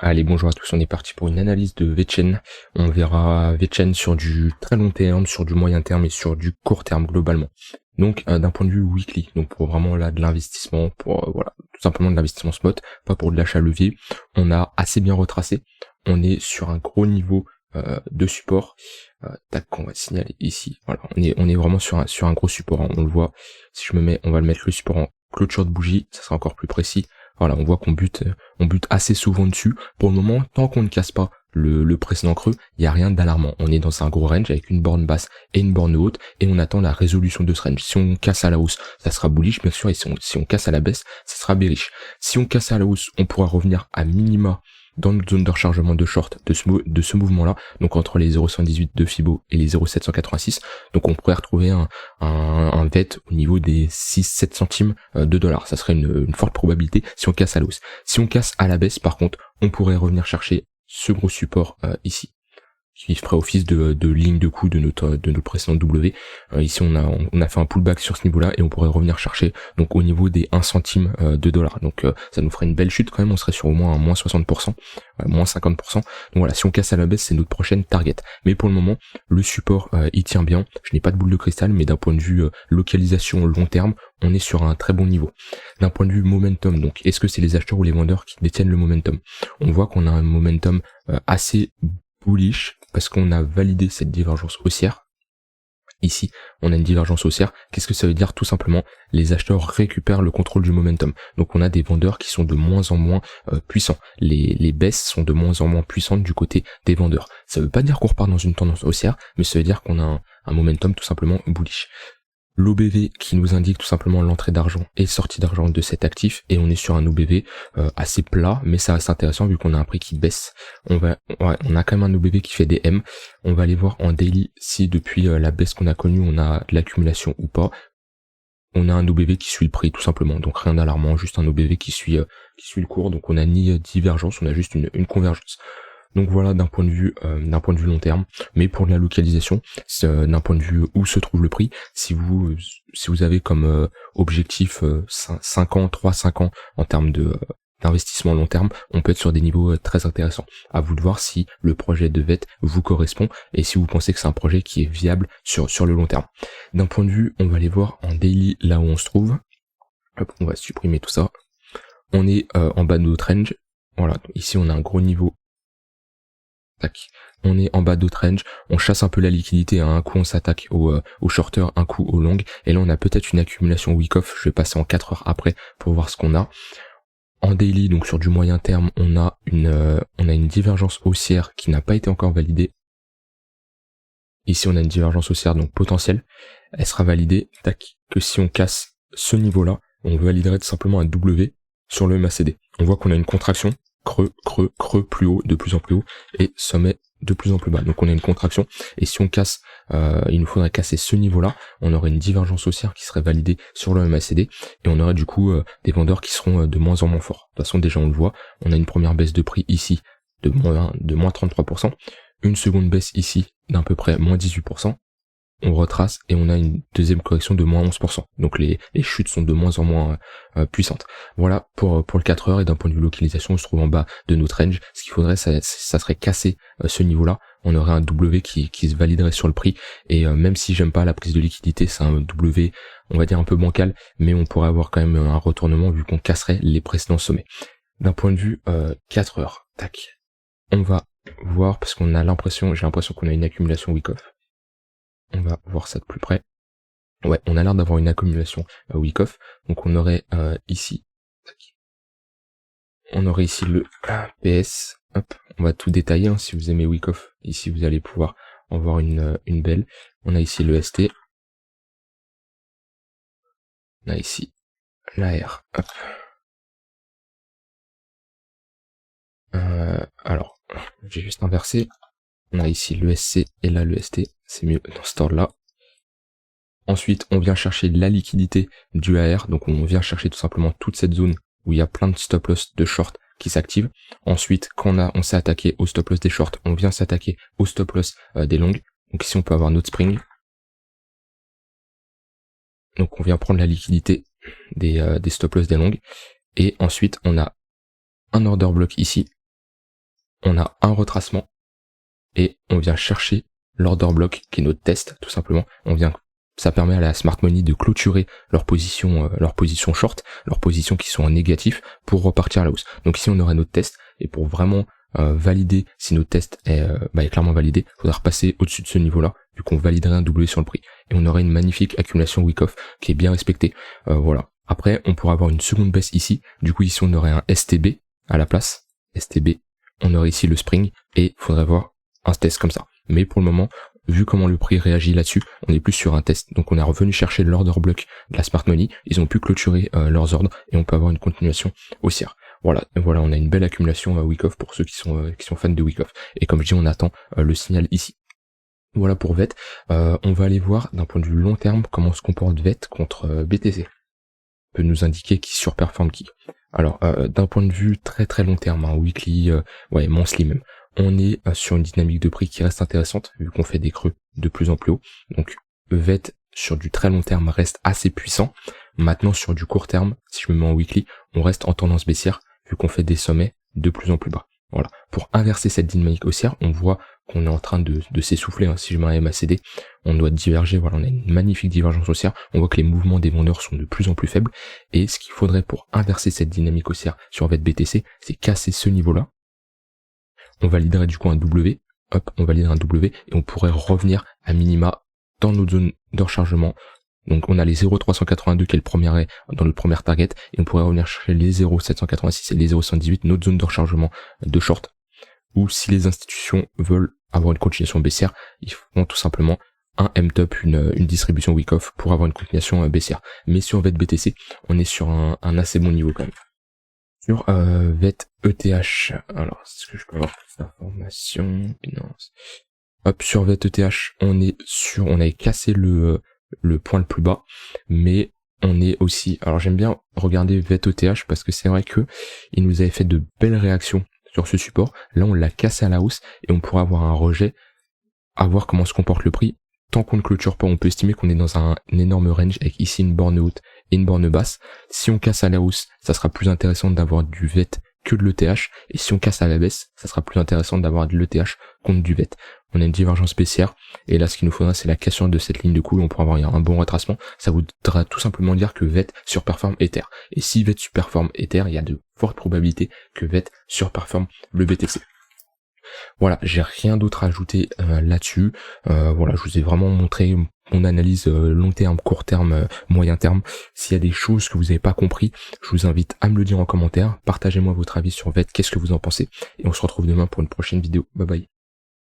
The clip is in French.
Allez, bonjour à tous, on est parti pour une analyse de VeChain. On verra VeChain sur du très long terme, sur du moyen terme et sur du court terme globalement. Donc d'un point de vue weekly, donc pour vraiment là de l'investissement, pour voilà, tout simplement de l'investissement spot, pas pour de l'achat levier, on a assez bien retracé. On est sur un gros niveau de support. Tac, on va signaler ici. Voilà, on est vraiment sur un gros support, hein. On le voit. Si je me mets, on va le mettre le support en clôture de bougie, ça sera encore plus précis. Voilà, on voit qu'on bute assez souvent dessus. Pour le moment, tant qu'on ne casse pas le précédent creux, il n'y a rien d'alarmant. On est dans un gros range avec une borne basse et une borne haute, et on attend la résolution de ce range. Si on casse à la hausse, ça sera bullish, bien sûr, et si on casse à la baisse, ça sera bearish. Si on casse à la hausse, on pourra revenir à minima dans notre zone de rechargement de short de ce mouvement-là, donc entre les 0,118 de Fibo et les 0,786. Donc on pourrait retrouver un VET au niveau des 6-7 centimes de dollars. Ça serait une forte probabilité si on casse à la hausse. Si on casse à la baisse, par contre, on pourrait revenir chercher ce gros support ici, qui ferait office de ligne de coup de notre précédent W. Ici on a fait un pullback sur ce niveau-là et on pourrait revenir chercher donc au niveau des 1 centime de dollar. Donc ça nous ferait une belle chute quand même, on serait sur au moins un moins 60%, moins 50%. Donc voilà, si on casse à la baisse, c'est notre prochaine target. Mais pour le moment, le support il tient bien. Je n'ai pas de boule de cristal, mais d'un point de vue localisation long terme, on est sur un très bon niveau. D'un point de vue momentum, donc est-ce que c'est les acheteurs ou les vendeurs qui détiennent le momentum? On voit qu'on a un momentum assez bullish parce qu'on a validé cette divergence haussière. Ici, on a une divergence haussière. Qu'est-ce que ça veut dire? Tout simplement, les acheteurs récupèrent le contrôle du momentum. Donc on a des vendeurs qui sont de moins en moins puissants. Les baisses sont de moins en moins puissantes du côté des vendeurs. Ça veut pas dire qu'on repart dans une tendance haussière, mais ça veut dire qu'on a un momentum tout simplement bullish. L'OBV qui nous indique tout simplement l'entrée d'argent et sortie d'argent de cet actif, et on est sur un OBV assez plat, mais ça reste intéressant vu qu'on a un prix qui baisse. On a quand même un OBV qui fait des M. On va aller voir en daily si depuis la baisse qu'on a connue on a de l'accumulation ou pas. On a un OBV qui suit le prix tout simplement, donc rien d'alarmant, juste un OBV qui suit le cours, donc on a ni divergence, on a juste une convergence. Donc voilà d'un point de vue long terme, mais pour la localisation, d'un point de vue où se trouve le prix, si vous avez comme objectif 5 ans, 3-5 ans en termes d'investissement long terme, on peut être sur des niveaux très intéressants. À vous de voir si le projet de VET vous correspond et si vous pensez que c'est un projet qui est viable sur le long terme. D'un point de vue, on va aller voir en daily là où on se trouve. Hop, on va supprimer tout ça. On est en bas de notre range. Voilà, ici on a un gros niveau. Tac. On est en bas d'autre range, on chasse un peu la liquidité, hein. Un coup on s'attaque au shorter, un coup au long, et là on a peut-être une accumulation week-off. Je vais passer en 4 heures après pour voir ce qu'on a. En daily, donc sur du moyen terme, on a une divergence haussière qui n'a pas été encore validée. Ici on a une divergence haussière donc potentielle, elle sera validée, tac, que si on casse ce niveau-là, on validerait tout simplement un W sur le MACD. On voit qu'on a une contraction, creux, plus haut, de plus en plus haut, et sommet de plus en plus bas. Donc on a une contraction, et si on casse, il nous faudrait casser ce niveau-là, on aurait une divergence haussière qui serait validée sur le MACD, et on aurait du coup des vendeurs qui seront de moins en moins forts. De toute façon déjà on le voit, on a une première baisse de prix ici de moins 33%, une seconde baisse ici d'à peu près moins 18%, on retrace et on a une deuxième correction de moins 11%. Donc les chutes sont de moins en moins puissantes. Voilà pour le 4 heures, et d'un point de vue localisation, on se trouve en bas de notre range. Ce qu'il faudrait, ça serait casser ce niveau-là. On aurait un W qui se validerait sur le prix, et même si j'aime pas la prise de liquidité, c'est un W, on va dire un peu bancal, mais on pourrait avoir quand même un retournement vu qu'on casserait les précédents sommets. D'un point de vue 4 heures, tac. On va voir, parce qu'on a j'ai l'impression qu'on a une accumulation week-off. On va voir ça de plus près. Ouais, on a l'air d'avoir une accumulation week-off. Donc on aurait ici, on aurait ici le PS. Hop, on va tout détailler, hein, si vous aimez week-off. Ici vous allez pouvoir en voir une belle. On a ici le ST. On a ici l'AR. Hop. Alors, j'ai juste inversé. On a ici le SC et là le ST. C'est mieux dans ce ordre-là. Ensuite, on vient chercher la liquidité du AR, donc on vient chercher tout simplement toute cette zone où il y a plein de stop loss de short qui s'activent. Ensuite, quand on s'est attaqué au stop loss des shorts, on vient s'attaquer au stop loss des longues. Donc ici, on peut avoir notre spring. Donc on vient prendre la liquidité des stop loss des longues. Et ensuite, on a un order block ici on a un retracement et on vient chercher l'order block qui est notre test tout simplement. Ça permet à la smart money de clôturer leur position short, leurs positions qui sont en négatif pour repartir à la hausse. Donc ici on aurait notre test et pour vraiment valider si notre test est clairement validé, il faudra repasser au-dessus de ce niveau-là vu qu'on validerait un W sur le prix et on aurait une magnifique accumulation week-off qui est bien respectée. Voilà. Après on pourra avoir une seconde baisse ici. Du coup ici on aurait un STB à la place. STB. On aurait ici le spring et il faudrait voir un test comme ça. Mais pour le moment, vu comment le prix réagit là-dessus, on est plus sur un test. Donc on est revenu chercher l'order block de la smart money, ils ont pu clôturer leurs ordres et on peut avoir une continuation haussière. Voilà, on a une belle accumulation week-off pour ceux qui sont fans de week-off. Et comme je dis, on attend le signal ici. Voilà pour VET. On va aller voir d'un point de vue long terme comment se comporte VET contre BTC. Peut nous indiquer qui surperforme qui. Alors d'un point de vue très très long terme, weekly, monthly même, on est sur une dynamique de prix qui reste intéressante vu qu'on fait des creux de plus en plus haut. Donc VET sur du très long terme reste assez puissant. Maintenant sur du court terme, si je me mets en weekly, on reste en tendance baissière vu qu'on fait des sommets de plus en plus bas. Voilà. Pour inverser cette dynamique haussière, on voit qu'on est en train de s'essouffler. Si je mets un MACD, on doit diverger. Voilà, on a une magnifique divergence haussière. On voit que les mouvements des vendeurs sont de plus en plus faibles. Et ce qu'il faudrait pour inverser cette dynamique haussière sur VET BTC, c'est casser ce niveau-là. On validerait du coup un W. Hop, on validerait un W et on pourrait revenir à minima dans notre zone de rechargement. Donc on a les 0,382 qui est le premier dans notre première target et on pourrait revenir chercher les 0,786 et les 0,118, notre zone de rechargement de short. Ou si les institutions veulent avoir une continuation baissière, ils font tout simplement un M-top, une distribution week-off pour avoir une continuation baissière. Mais sur VET BTC, on est sur un assez bon niveau quand même. Sur VET ETH, alors est-ce que je peux avoir plus d'informations? Hop, sur VET ETH, on avait cassé le point le plus bas, mais on est aussi, alors j'aime bien regarder VET ETH parce que c'est vrai que il nous avait fait de belles réactions sur ce support. Là on l'a cassé à la hausse et on pourra avoir un rejet, à voir comment se comporte le prix. Tant qu'on ne clôture pas, on peut estimer qu'on est dans un énorme range avec ici une borne haute et une borne basse. Si on casse à la hausse, ça sera plus intéressant d'avoir du VET que de l'ETH, et si on casse à la baisse, ça sera plus intéressant d'avoir de l'ETH contre du VET. On a une divergence baissière, et là ce qu'il nous faudra c'est la cassure de cette ligne de coup, et on pourra avoir un bon retracement. Ça voudra tout simplement dire que VET surperforme Ether. Et si VET surperforme Ether, il y a de fortes probabilités que VET surperforme le BTC. Voilà, j'ai rien d'autre à ajouter là-dessus. Voilà, je vous ai vraiment montré mon analyse long terme, court terme, moyen terme. S'il y a des choses que vous n'avez pas compris, je vous invite à me le dire en commentaire. Partagez-moi votre avis sur VET, qu'est-ce que vous en pensez. Et on se retrouve demain pour une prochaine vidéo. Bye bye.